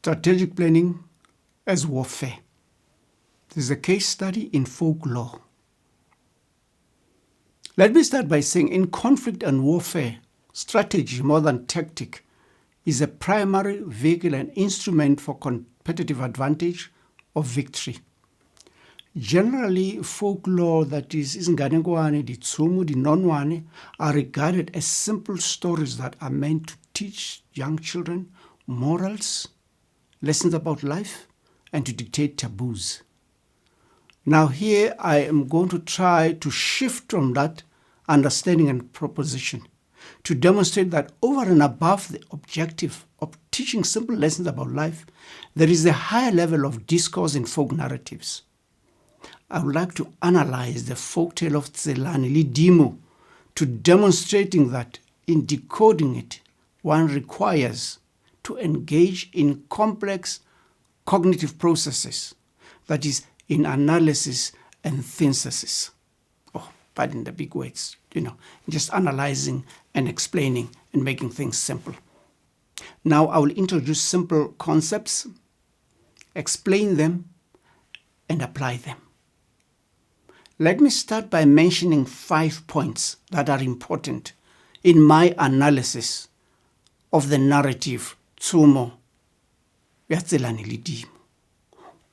Strategic planning as warfare. This is a case study in folklore. Let me start by saying in conflict and warfare, strategy more than tactic is a primary vehicle and instrument for competitive advantage or victory. Generally, folklore, that is izinganekwane, ditsumu, dinonwane, are regarded as simple stories that are meant to teach young children morals, lessons about life, and to dictate taboos. Now here I am going to try to shift from that understanding and proposition to demonstrate that over and above the objective of teaching simple lessons about life, there is a higher level of discourse in folk narratives. I would like to analyze the folktale of Tselane le Dimo to demonstrating that in decoding it, one requires to engage in complex cognitive processes, that is, in analysis and synthesis. Oh, pardon the big words, just analyzing and explaining and making things simple. Now I will introduce simple concepts, explain them, and apply them. Let me start by mentioning 5 points that are important in my analysis of the narrative Tsumo ya Tselane le Dimo.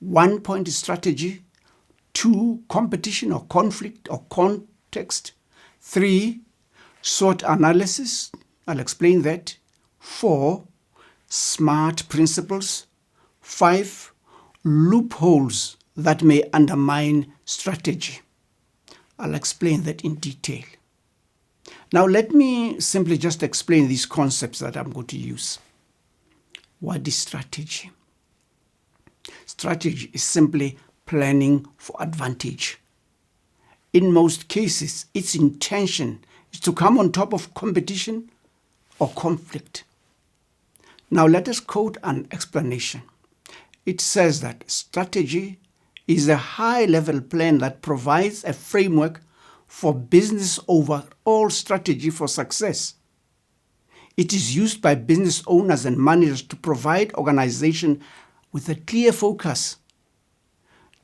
1 point is strategy, 2, competition or conflict or context, 3, SWOT analysis, I'll explain that, 4, SMART principles, 5, loopholes that may undermine strategy. I'll explain that in detail. Now let me simply just explain these concepts that I'm going to use. What is strategy? Strategy is simply planning for advantage. In most cases, its intention is to come on top of competition or conflict. Now let us quote an explanation. It says that strategy is a high-level plan that provides a framework for business overall strategy for success. It is used by business owners and managers to provide organization with a clear focus.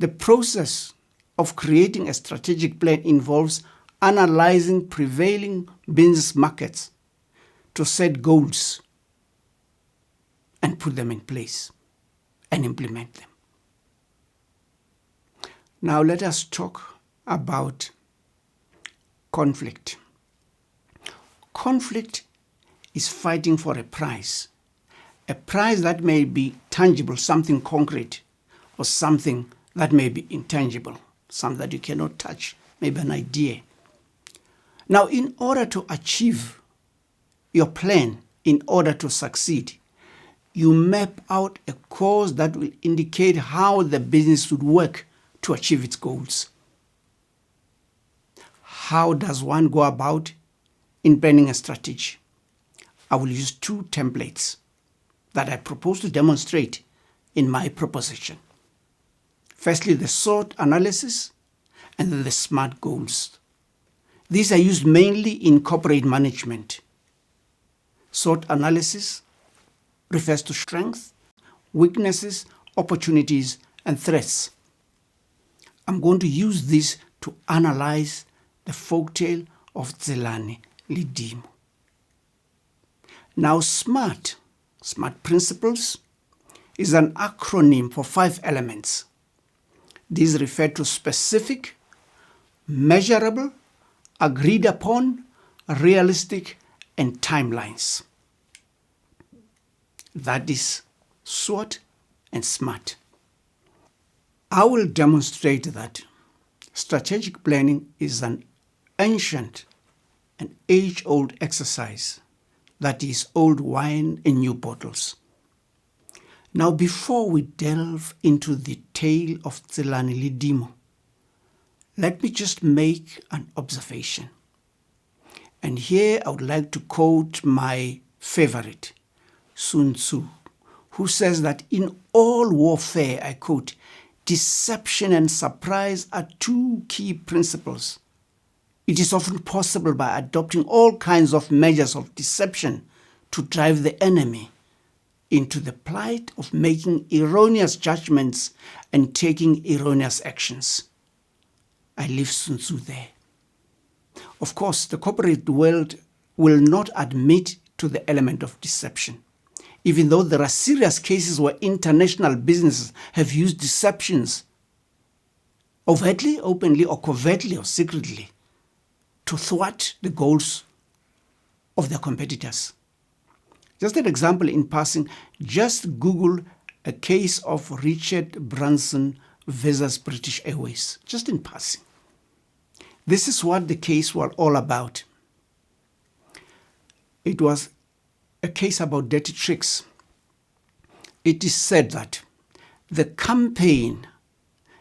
The process of creating a strategic plan involves analyzing prevailing business markets to set goals and put them in place and implement them. Now let us talk about conflict. Conflict is fighting for a prize that may be tangible, something concrete, or something that may be intangible, something that you cannot touch, maybe an idea. Now, in order to achieve your plan, in order to succeed, you map out a course that will indicate how the business should work to achieve its goals. How does one go about in planning a strategy? I will use 2 templates that I propose to demonstrate in my proposition. Firstly, the SWOT analysis and then the SMART goals. These are used mainly in corporate management. SWOT analysis refers to strengths, weaknesses, opportunities, and threats. I'm going to use this to analyze the folktale of Tselane le Dimo. Now, SMART principles, is an acronym for 5 elements. These refer to specific, measurable, agreed upon, realistic, and timelines. That is SWOT and SMART. I will demonstrate that strategic planning is an ancient and age-old exercise that is old wine in new bottles. Now, before we delve into the tale of Tselane le Dimo, let me just make an observation. And here I would like to quote my favorite, Sun Tzu, who says that in all warfare, I quote, deception and surprise are 2 key principles. It is often possible by adopting all kinds of measures of deception to drive the enemy into the plight of making erroneous judgments and taking erroneous actions. I leave Sun Tzu there. Of course, the corporate world will not admit to the element of deception, even though there are serious cases where international businesses have used deceptions, overtly, openly, or covertly, or secretly, to thwart the goals of their competitors. Just an example in passing, just Google a case of Richard Branson versus British Airways, just in passing. This is what the case was all about. It was a case about dirty tricks. It is said that the campaign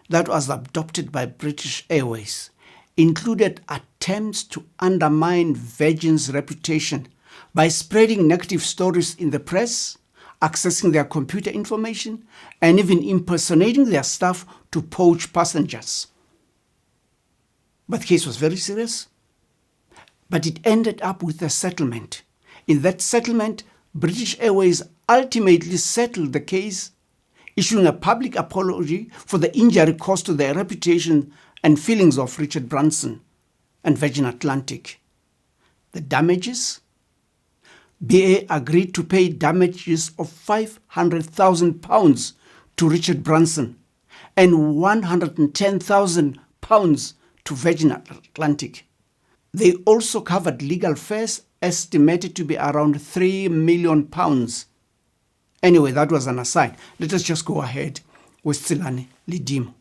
that was adopted by British Airways included attempts to undermine Virgin's reputation by spreading negative stories in the press, accessing their computer information, and even impersonating their staff to poach passengers. But the case was very serious. But it ended up with a settlement. In that settlement, British Airways ultimately settled the case, issuing a public apology for the injury caused to their reputation and feelings of Richard Branson and Virgin Atlantic. The damages? BA agreed to pay damages of £500,000 to Richard Branson and £110,000 to Virgin Atlantic. They also covered legal fees estimated to be around £3 million. Anyway, that was an aside. Let us just go ahead with Tselane le Dimo.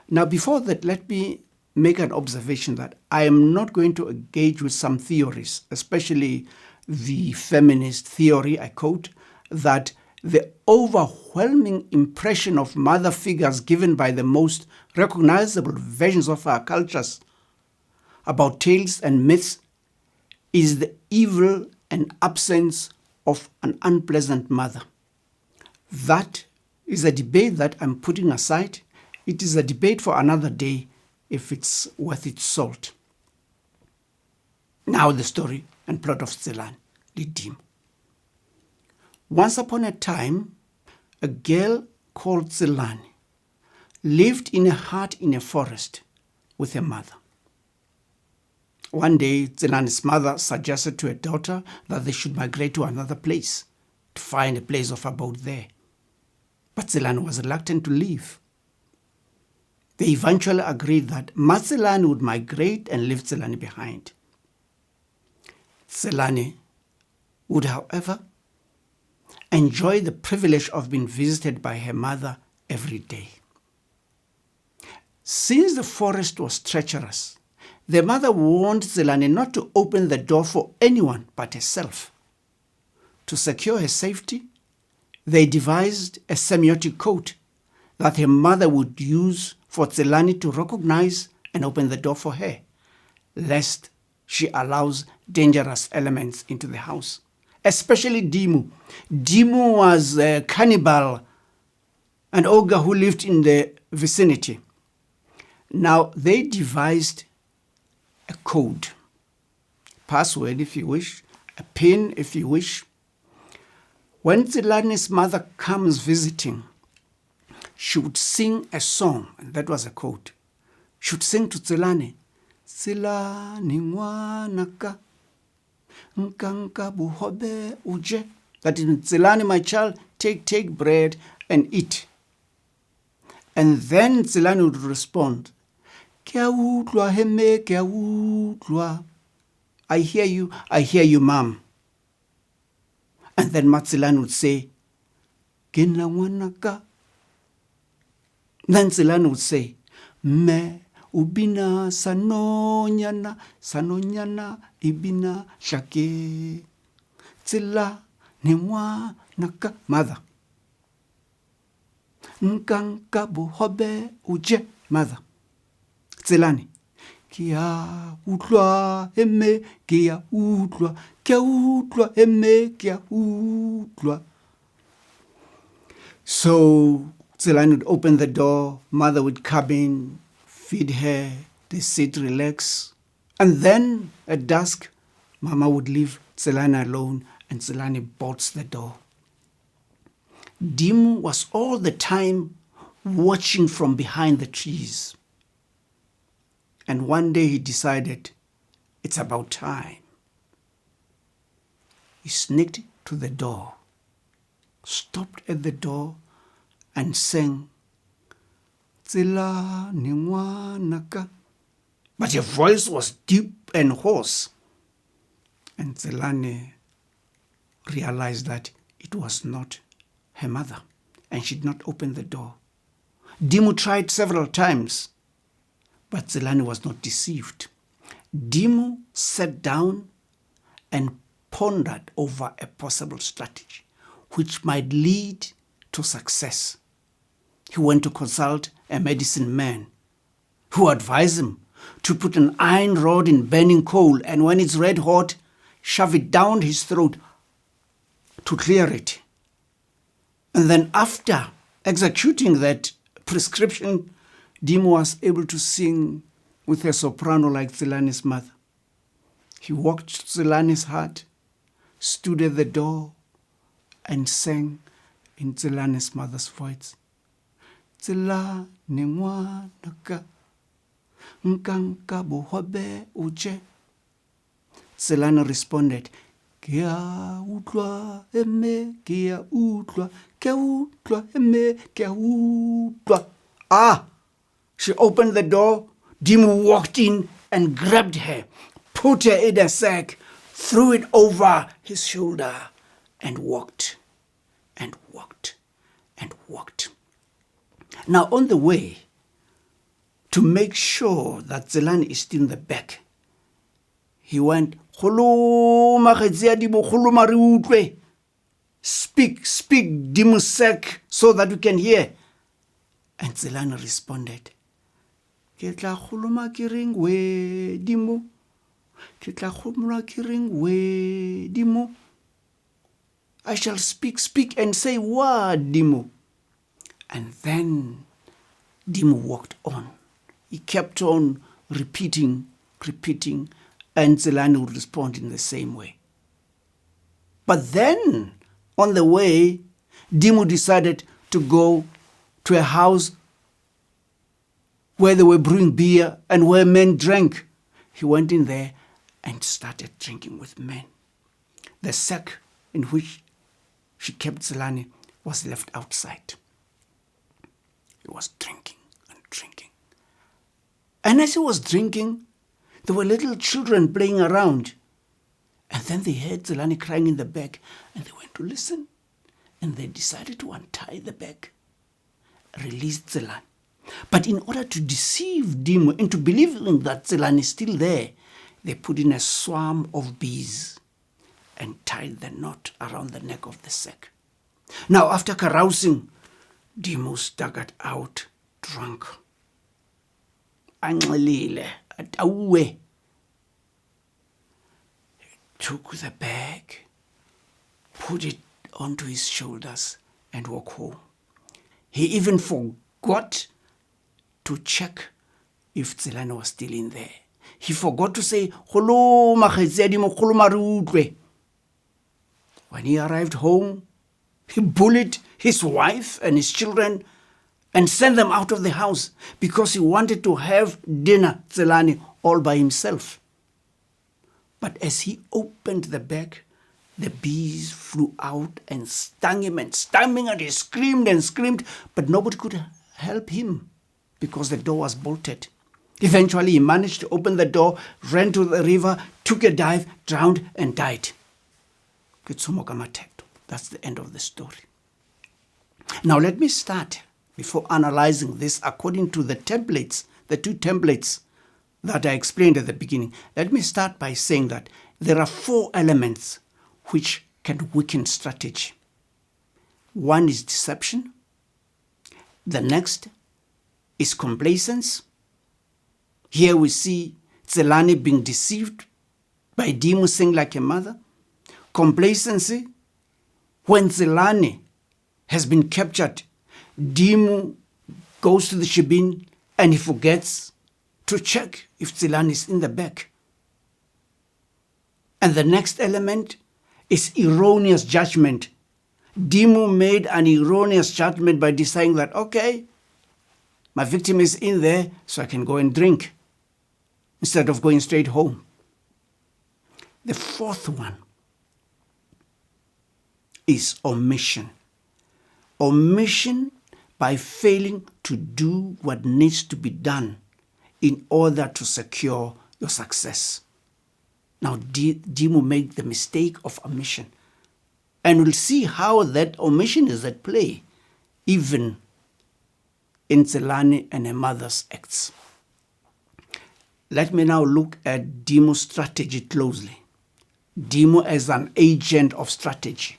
Now, before that, let me make an observation that I am not going to engage with some theories, especially the feminist theory, I quote, that the overwhelming impression of mother figures given by the most recognizable versions of our cultures about tales and myths is the evil and absence of an unpleasant mother. That is a debate that I'm putting aside. It is a debate for another day if it's worth its salt. Now the story and plot of Tselane le Dimo. Once upon a time, a girl called Tselane lived in a hut in a forest with her mother. One day, Tselane's mother suggested to her daughter that they should migrate to another place, to find a place of abode there. But Tselane was reluctant to leave. They eventually agreed that Tselane would migrate and leave Tselane behind. Tselane would, however, enjoy the privilege of being visited by her mother every day. Since the forest was treacherous, the mother warned Tselane not to open the door for anyone but herself. To secure her safety, they devised a semiotic code that her mother would use for Tselane to recognize and open the door for her, lest she allows dangerous elements into the house, especially Dimo. Dimo was a cannibal, an ogre who lived in the vicinity. Now, they devised a code, password if you wish, a pin if you wish. When Tselane's mother comes visiting, she would sing a song, and that was a code. She would sing to Tselane, Tselane ngwanaka, nkanka buhobe uje. That is, Tselane, my child, take bread and eat. And then Tselane would respond, Kia utlwa heme, kia utlwa. I hear you, mom. And then Tselane would say, Kena ngwanaka. Then Tselane would say, Me ubina sanonyana ibina shake. Tsela nimwa naka. Mother. Nkanka buhobe uje. Mother. Tselane. Kia utlwa eme, kia utlwa. Kia utlwa eme, kia utlwa. So Tselane would open the door, mother would come in, feed her, they sit, relax. And then at dusk, mama would leave Tselane alone and Tselane bolts the door. Dimo was all the time watching from behind the trees. And one day he decided, it's about time. He sneaked to the door, stopped at the door, and sang, Tselane ngwanaka. But her voice was deep and hoarse. And Tselane realized that it was not her mother, and she did not open the door. Dimo tried several times, but Tselane was not deceived. Dimo sat down and pondered over a possible strategy which might lead to success. He went to consult a medicine man who advised him to put an iron rod in burning coal, and when it's red hot, shove it down his throat to clear it. And then after executing that prescription, Dimo was able to sing with a soprano like Tselane's mother. He walked to Tselane's hut, stood at the door, and sang in Tselane's mother's voice, Tselane ngwanaka, nkanka bohobe uche. Tselane responded, Ke a utlwa eme, ke a utlwa, ke a utlwa eme, ke a utlwa. Ah! She opened the door. Dimo walked in and grabbed her, put her in a sack, threw it over his shoulder, and walked, and walked, and walked. Now on the way, to make sure that Tselane is still in the back, he went, Speak, speak, Dimo sack, so that we can hear. And Tselane responded, Ke tla khuluma ke reng we Dimo? Ke tla khuluma ke reng we Dimo? I shall speak, speak and say what, Dimo? And then Dimo walked on. He kept on repeating, and Tselane would respond in the same way. But then, on the way, Dimo decided to go to a house where they were brewing beer and where men drank. He went in there and started drinking with men. The sack in which she kept Tselane was left outside. He was drinking and drinking. And as he was drinking, there were little children playing around. And then they heard Tselane crying in the back, and they went to listen. And they decided to untie the bag, release Tselane. But in order to deceive Dimo into believing that Tselane is still there, they put in a swarm of bees and tied the knot around the neck of the sack. Now, after carousing, Dimo staggered out drunk. Anxelile, atauwe. He took the bag, put it onto his shoulders, and walked home. He even forgot to check if Tselane was still in there. He forgot to say, Kholo makgetsi Dimo, kholo mare utlwe. When he arrived home, he bullied his wife and his children and sent them out of the house because he wanted to have dinner, Tselane, all by himself. But as he opened the bag, the bees flew out and stung him, and he screamed and screamed, but nobody could help him because the door was bolted. Eventually, he managed to open the door, ran to the river, took a dive, drowned, and died. That's the end of the story. Now, let me start before analyzing this according to the templates, the two templates that I explained at the beginning. Let me start by saying that there are 4 elements which can weaken strategy. One is deception. The next is complacence. Here we see Tselane being deceived by Dimo saying like a mother. Complacency, when Tselane has been captured, Dimo goes to the shebeen and he forgets to check if Tselane is in the bag. And the next element is erroneous judgment. Dimo made an erroneous judgment by deciding that, okay, my victim is in there, so I can go and drink instead of going straight home. The fourth one is omission. Omission by failing to do what needs to be done in order to secure your success. Now, Dimo made the mistake of omission. And we'll see how that omission is at play, even in Tselane and her mother's acts. Let me now look at Dimo's strategy closely. Dimo as an agent of strategy.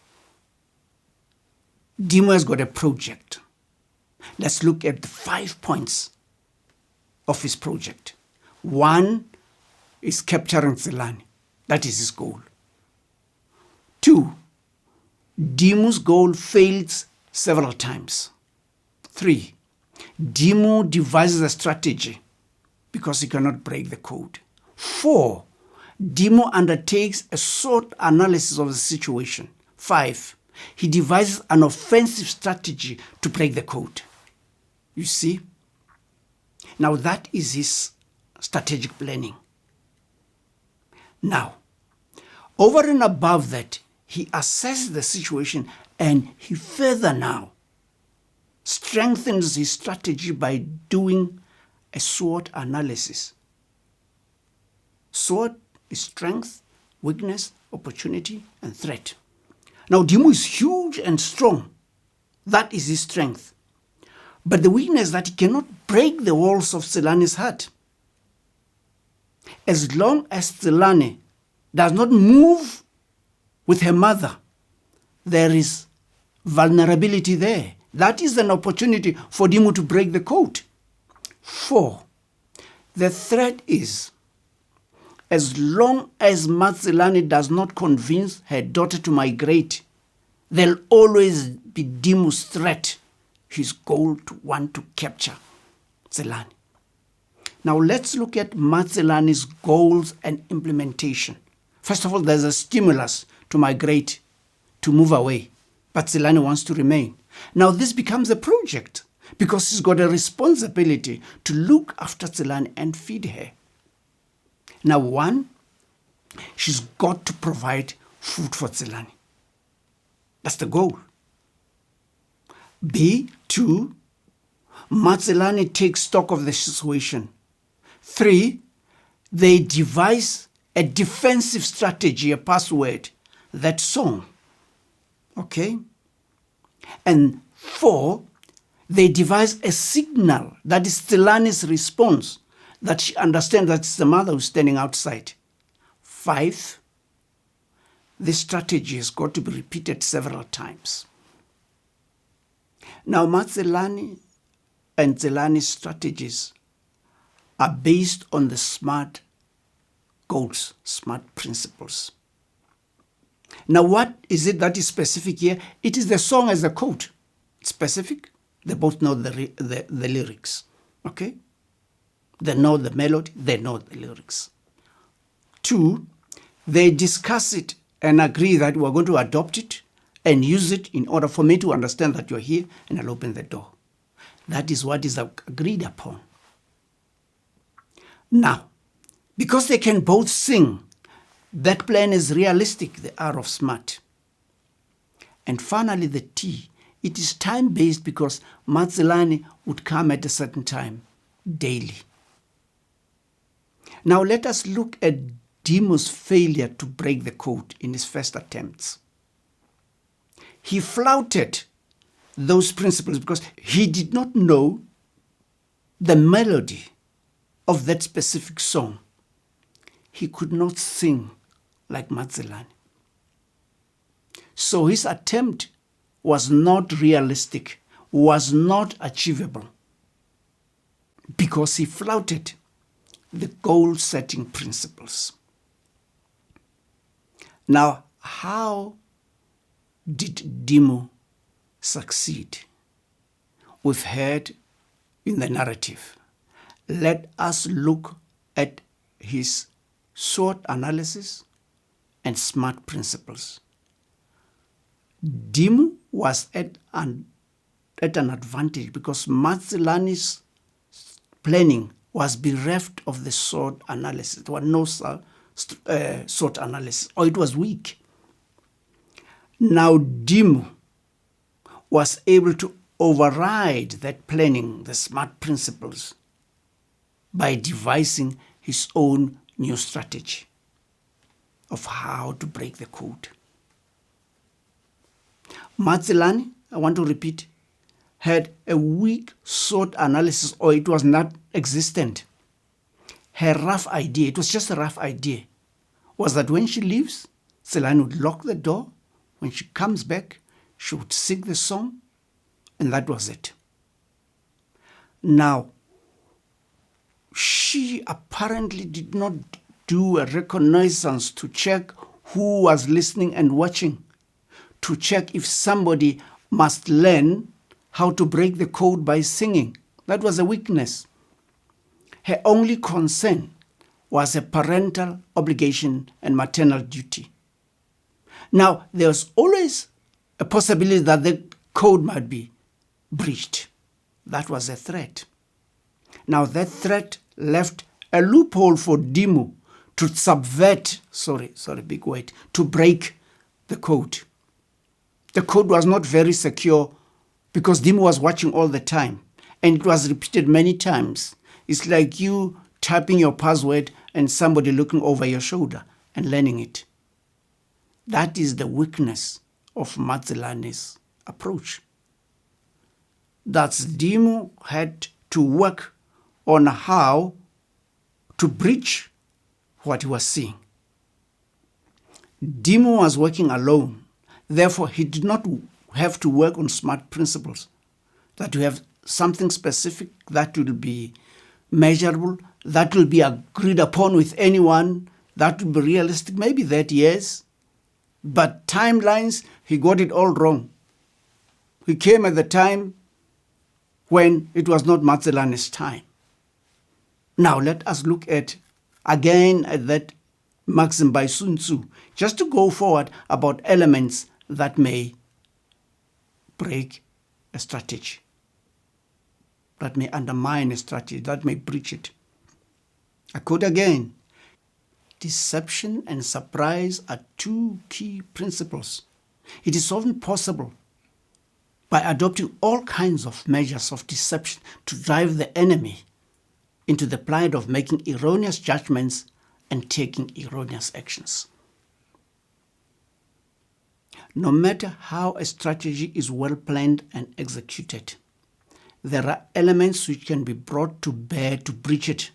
Dimo has got a project. Let's look at the 5 points of his project. 1 is capturing Tselane. That is his goal. 2, Dimo's goal fails several times. 3, Dimo devises a strategy because he cannot break the code. 4, Dimo undertakes a SWOT analysis of the situation. 5, he devises an offensive strategy to break the code. You see? Now that is his strategic planning. Now, over and above that, he assesses the situation and he further now strengthens his strategy by doing a SWOT analysis. SWOT is strength, weakness, opportunity, and threat. Now, Dimo is huge and strong. That is his strength. But the weakness is that he cannot break the walls of Tselane's heart. As long as Tselane does not move with her mother, there is vulnerability there. That is an opportunity for Dimo to break the code. 4, the threat is, as long as Tselane does not convince her daughter to migrate, there'll always be Dimo's threat, his goal to want to capture Tselane. Now let's look at Tselane's goals and implementation. First of all, there's a stimulus to migrate, to move away, but Tselane wants to remain. Now this becomes a project because he's got a responsibility to look after Tselane and feed her. Now 1, she's got to provide food for Tselane. That's the goal. B, 2, Tselane takes stock of the situation. 3, they devise a defensive strategy, a password, that song. Okay? And 4, they devise a signal that is Tselane's response, that she understands that it's the mother who's standing outside. 5, this strategy has got to be repeated several times. Now, Tselane and Tselane's strategies are based on the SMART goals, SMART principles. Now, what is it that is specific here? It is the song as a code. It's specific. They both know the lyrics. Okay? They know the melody. They know the lyrics. 2, they discuss it and agree that we're going to adopt it and use it in order for me to understand that you're here and I'll open the door. That is what is agreed upon. Now, because they can both sing, that plan is realistic, the R of SMART. And finally, the T, it is time-based because Tselane would come at a certain time, daily. Now let us look at Dimo's failure to break the code in his first attempts. He flouted those principles because he did not know the melody of that specific song. He could not sing like Tselane. So his attempt was not realistic, was not achievable, because he flouted the goal-setting principles. Now, how did Dimo succeed? We've heard in the narrative. Let us look at his SWOT analysis and SMART principles. Dimo was at an advantage because Matselane's planning was bereft of the SWOT analysis. There was no SWOT analysis, or it was weak. Now Dimo was able to override that planning, the SMART principles, by devising his own new strategy of how to break the code. Tselane, I want to repeat, had a weak SWOT analysis, or it was not existent. Her rough idea, it was just a rough idea, was that when she leaves, Tselane would lock the door. When she comes back, she would sing the song, and that was it. Now, she apparently did not do a reconnaissance to check who was listening and watching, to check if somebody must learn how to break the code by singing. That was a weakness. Her only concern was a parental obligation and maternal duty. Now, there's always a possibility that the code might be breached. That was a threat. Now, that threat left a loophole for Dimo to subvert, big word, to break the code. The code was not very secure because Dimo was watching all the time, and it was repeated many times. It's like you typing your password and somebody looking over your shoulder and learning it. That is the weakness of Matselane's approach. That's Dimo had to work on how to breach what he was seeing. Dimo was working alone. Therefore, he did not have to work on SMART principles, that you have something specific that will be measurable, that will be agreed upon with anyone, that will be realistic. Maybe that, yes. But timelines, he got it all wrong. He came at the time when it was not Matselane's time. Now let us look at that maxim by Sun Tzu, just to go forward about elements that may break a strategy, that may undermine a strategy, that may breach it. I quote again, deception and surprise are two key principles. It is often possible by adopting all kinds of measures of deception to drive the enemy into the plight of making erroneous judgments and taking erroneous actions. No matter how a strategy is well planned and executed, there are elements which can be brought to bear to breach it,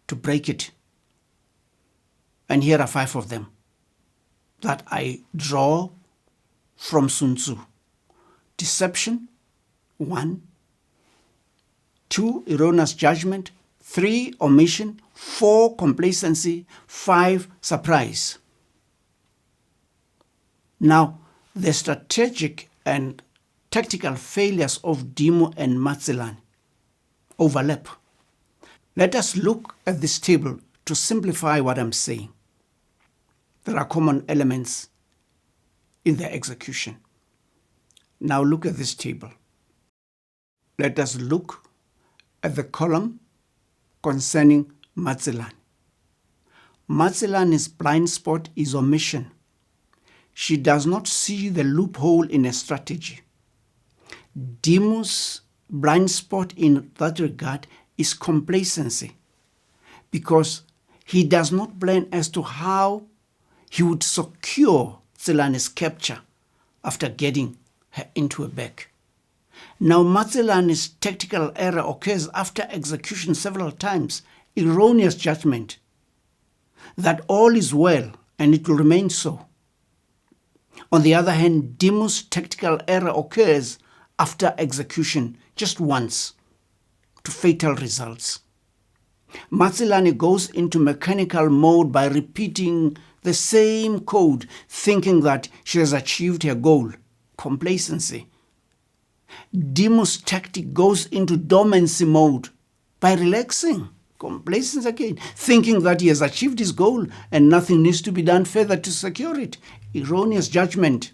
to break it. And here are 5 of them that I draw from Sun Tzu. Deception, 1. 2, erroneous judgment. 3, omission. 4, complacency. 5, surprise. Now, the strategic and tactical failures of Dimo and Tselane overlap. Let us look at this table to simplify what I'm saying. There are common elements in their execution. Now look at this table. Let us look at the column concerning Tselane. Matselane's blind spot is omission. She does not see the loophole in a strategy. Dimo's blind spot in that regard is complacency, because he does not plan as to how he would secure Tselane's capture after getting her into a bag. Now, Matselane's tactical error occurs after execution several times, erroneous judgment that all is well and it will remain so. On the other hand, Dimo's tactical error occurs after execution just once, to fatal results. Tselane goes into mechanical mode by repeating the same code, thinking that she has achieved her goal, complacency. Dimo's tactic goes into dormancy mode by relaxing, complacency again, thinking that he has achieved his goal and nothing needs to be done further to secure it, erroneous judgment.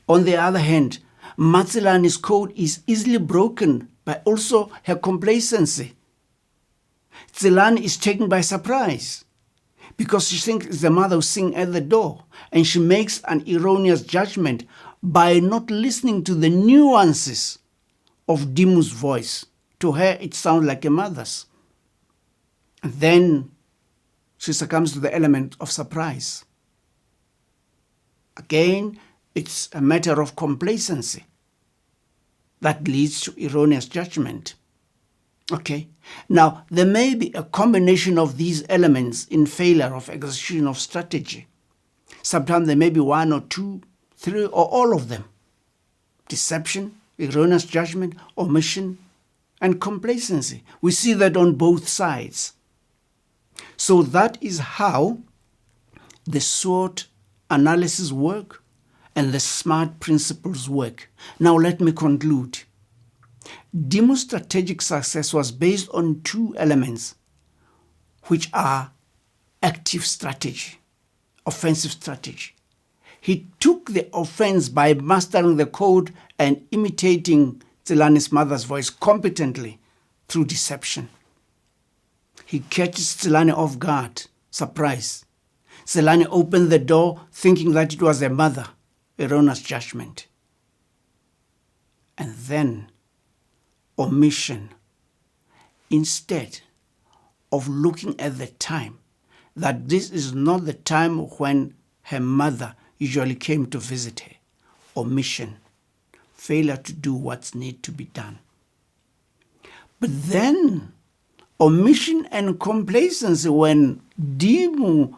On the other hand, Matselane's code is easily broken by also her complacency. Tselane is taken by surprise because she thinks it's the mother who's singing at the door, and she makes an erroneous judgment by not listening to the nuances of Dimo's voice. To her, it sounds like a mother's. And then she succumbs to the element of surprise. Again, it's a matter of complacency that leads to erroneous judgment. Okay, now there may be a combination of these elements in failure of execution of strategy. Sometimes there may be one or two, three, or all of them. Deception, erroneous judgment, omission, and complacency. We see that on both sides. So that is how the SWOT analysis work and the SMART principles work. Now let me conclude. Dimo's strategic success was based on two elements, which are active strategy, offensive strategy. He took the offense by mastering the code and imitating Tselane's mother's voice competently through deception. He catches Tselane off guard, surprise. Tselane opened the door thinking that it was a mother, erroneous judgment. And then omission. Instead of looking at the time, that this is not the time when her mother usually came to visit her. Omission. Failure to do what's need to be done. But then omission and complacency when Dimo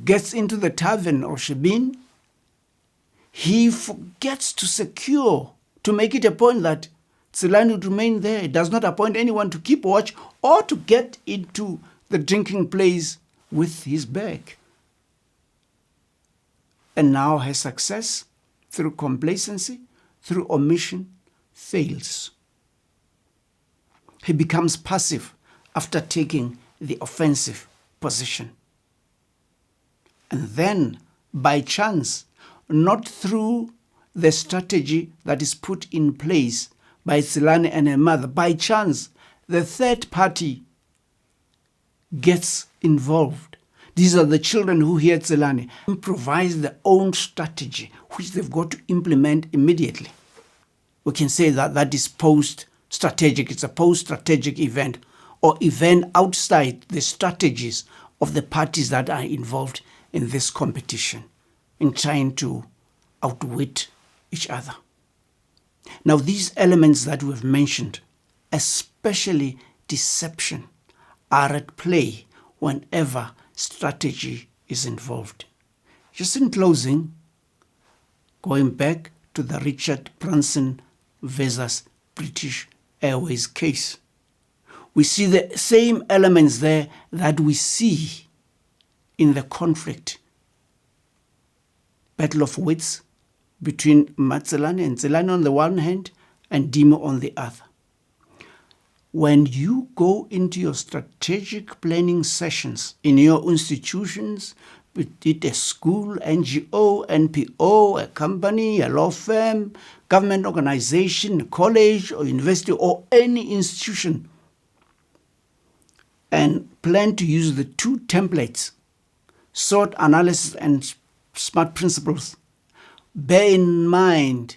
gets into the tavern or shebeen, he forgets to secure, to make it a point that Tselane would remain there. He does not appoint anyone to keep watch or to get into the drinking place with his bag. And now her success through complacency, through omission, fails. He becomes passive after taking the offensive position. And then, by chance, not through the strategy that is put in place by Tselane and her mother, by chance, the third party gets involved. These are the children who hear Tselane improvise their own strategy, which they've got to implement immediately. We can say that that is post-strategic. It's a post-strategic event, or event outside the strategies of the parties that are involved in this competition, in trying to outwit each other. Now, these elements that we've mentioned, especially deception, are at play whenever strategy is involved. Just in closing, going back to the Richard Branson versus British Airways case, we see the same elements there that we see in the conflict. Battle of wits between Tselane and Tselane on the one hand and Dimo on the other. When you go into your strategic planning sessions in your institutions, be it a school, NGO, NPO, a company, a law firm, government organization, a college or university or any institution, and plan to use the two templates, SWOT analysis and SMART principles, bear in mind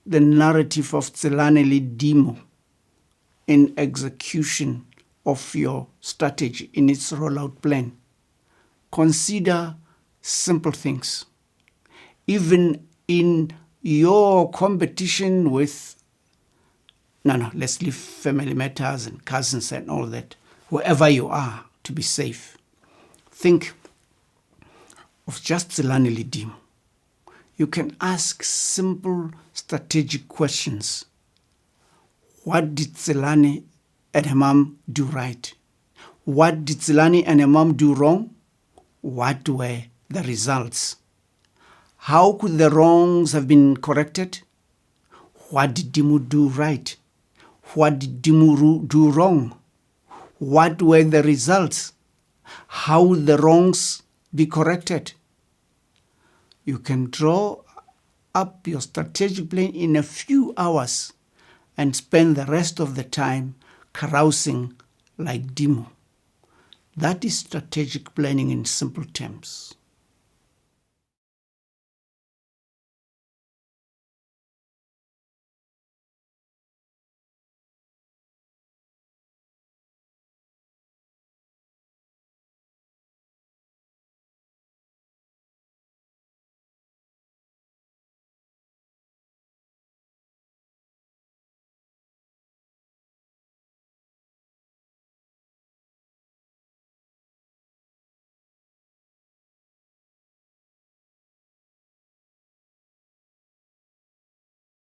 the narrative of Tselane le Dimo in execution of your strategy in its rollout plan. Consider simple things. Even in your competition with, let's leave family matters and cousins and all that, wherever you are, to be safe. Think of just Tselane le Dimo. You can ask simple strategic questions. What did Tselane and her mom do right? What did Tselane and her mom do wrong? What were the results? How could the wrongs have been corrected? What did Dimo do right? What did Dimo do wrong? What were the results? How would the wrongs be corrected? You can draw up your strategic plan in a few hours and spend the rest of the time carousing like Dimo. That is strategic planning in simple terms.